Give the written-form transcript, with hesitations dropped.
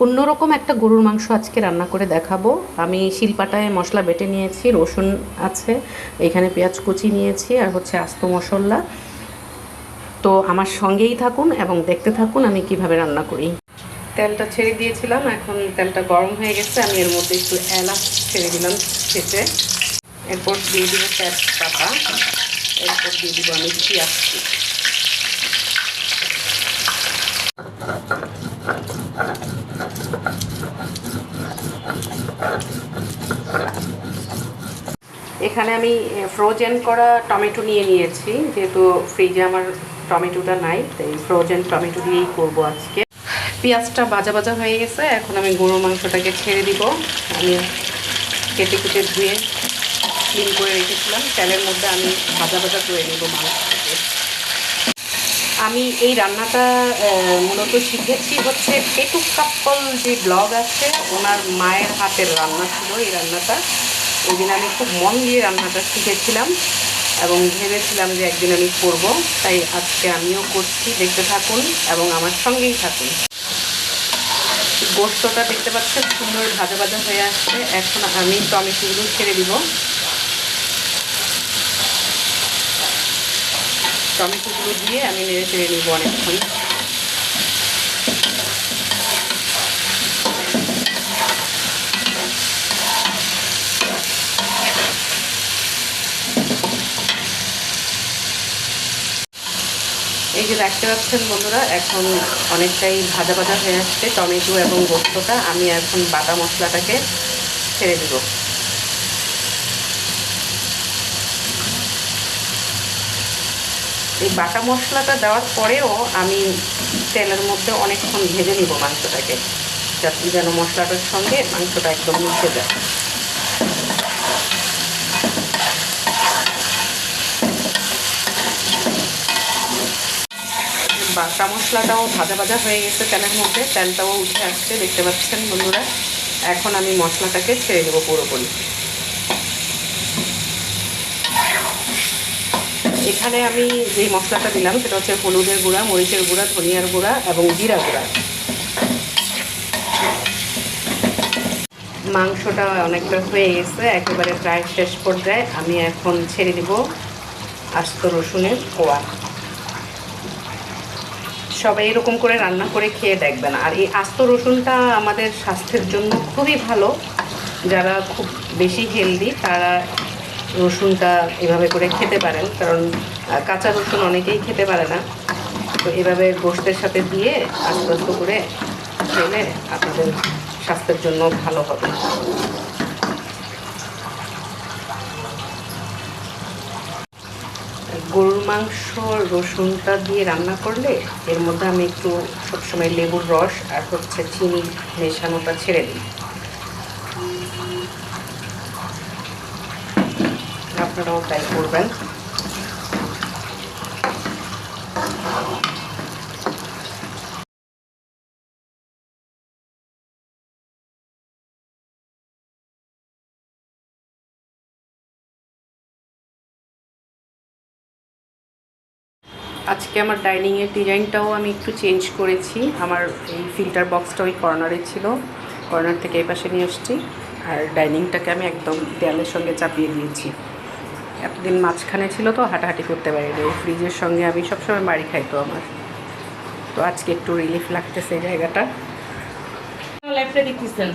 অন্যরকম একটা গরুর মাংস আজকে রান্না করে দেখাবো। আমি শিলপাটায় মশলা বেটে নিয়েছি, রসুন আছে, এখানে পেঁয়াজ কুচি নিয়েছি, আর হচ্ছে আস্ত মশলা। তো আমার সঙ্গেই থাকুন এবং দেখতে থাকুন আমি কিভাবে রান্না করি। তেলটা ছেড়ে দিয়েছিলাম, এখন তেলটা গরম হয়ে গেছে। আমি এর মধ্যে একটু এলাচ ছেড়ে দিলাম ছেঁচে। এরপর দিয়ে দিব তেজপাতা, এরপর দিয়ে দিব আমি পেঁয়াজ। এখানে আমি ফ্রোজেন করা টমেটো নিয়ে নিয়েছি, যেহেতু ফ্রিজে আমার টমেটোটা নাই, তাই ফ্রোজেন টমেটো দিয়েই করবো আজকে। পেঁয়াজটা ভাজা ভাজা হয়ে গেছে, এখন আমি গরুর মাংসটাকে ছেড়ে দিব। আমি কেটে কেটে ধুয়ে ক্লিন করে রেখেছিলাম, তেলের মধ্যে আমি ভাজা ভাজা করে নেব মাংসটাকে। আমি এই রান্নাটা মূলত শিখেছি হচ্ছে পেটুক কাপ্পল যে ব্লগ আছে, ওনার মায়ের হাতের রান্না ছিল এই রান্নাটা। ওই দিন আমি খুব মন দিয়ে রান্নাটা শিখেছিলাম এবং ভেবেছিলাম যে একদিন আমি করব, তাই আজকে আমিও করছি। দেখতে থাকুন এবং আমার সঙ্গেই থাকুন। গোস্তটা দেখতে পাচ্ছেন সুন্দর ভাজা ভাজা হয়ে আসছে। এখন আমি টমেটোগুলো ছেড়ে দিব। টমেটোগুলো দিয়ে আমি নেড়ে চেড়ে নিব অনেকক্ষণ। এই যে দেখতে পাচ্ছেন বন্ধুরা, এখন অনেকটাই ভাজা ভাজা হয়ে আসছে টমেটো এবং গোস্তটা। আমি এখন বাটা মশলাটাকে ছেড়ে দেব। এই বাটা মশলাটা দেওয়ার পরেও আমি তেলের মধ্যে অনেকক্ষণ ভেজে নিব মাংসটাকে, যাতে যেন মশলাটার সঙ্গে মাংসটা একদম মিশে যায়। বাটা মশলাটাও ভাজা ভাজা হয়ে গেছে তেলের মধ্যে, তেলটাও উঠে আসছে দেখতে পাচ্ছেন বন্ধুরা। এখন আমি মশলাটাকে ছেড়ে দেবো পুরোপুরি। এখানে আমি যে মশলাটা দিলাম সেটা হচ্ছে হলুদের গুঁড়া, মরিচের গুঁড়া, ধনিয়ার গুঁড়া এবং জিরা গুঁড়া। মাংসটা অনেকটা হয়ে গেছে, একেবারে প্রায় শেষ পর্যায়ে। আমি এখন ছেড়ে দিব আস্ত রসুনের কোয়া। সবাই এরকম করে রান্না করে খেয়ে দেখবেন। আর এই আস্ত রসুনটা আমাদের স্বাস্থ্যের জন্য খুবই ভালো। যারা খুব বেশি হেলদি তারা রসুনটা এভাবে করে খেতে পারেন, কারণ কাঁচা রসুন অনেকেই খেতে পারে না। তো এভাবে গোশতের সাথে দিয়ে আস্তে আস্তে করে খেলে আপনাদের স্বাস্থ্যের জন্য ভালো হবে। গরুর মাংস রসুনটা দিয়ে রান্না করলে এর মধ্যে আমি একটু সবসময় লেবুর রস আর হচ্ছে চিনি মেশানোটা ছেড়ে দিই। আপনারাও তাই করবেন। আজকে আমার ডাইনিংয়ের ডিজাইনটাও আমি একটু চেঞ্জ করেছি। আমার এই ফিল্টার বক্সটা ওই কর্নারে ছিল, কর্নার থেকে এই পাশে নিয়ে আসছি। আর ডাইনিংটাকে আমি একদম দেয়ালের সঙ্গে চাপিয়ে দিয়েছি। এতদিন মাঝখানে ছিল তো হাঁটাহাঁটি করতে পারিনি। ফ্রিজের সঙ্গে আমি সবসময় বাড়ি খাইতো আমার, তো আজকে একটু রিলিফ লাগতেছে এই জায়গাটা। লাইফটা দেখতেছেন।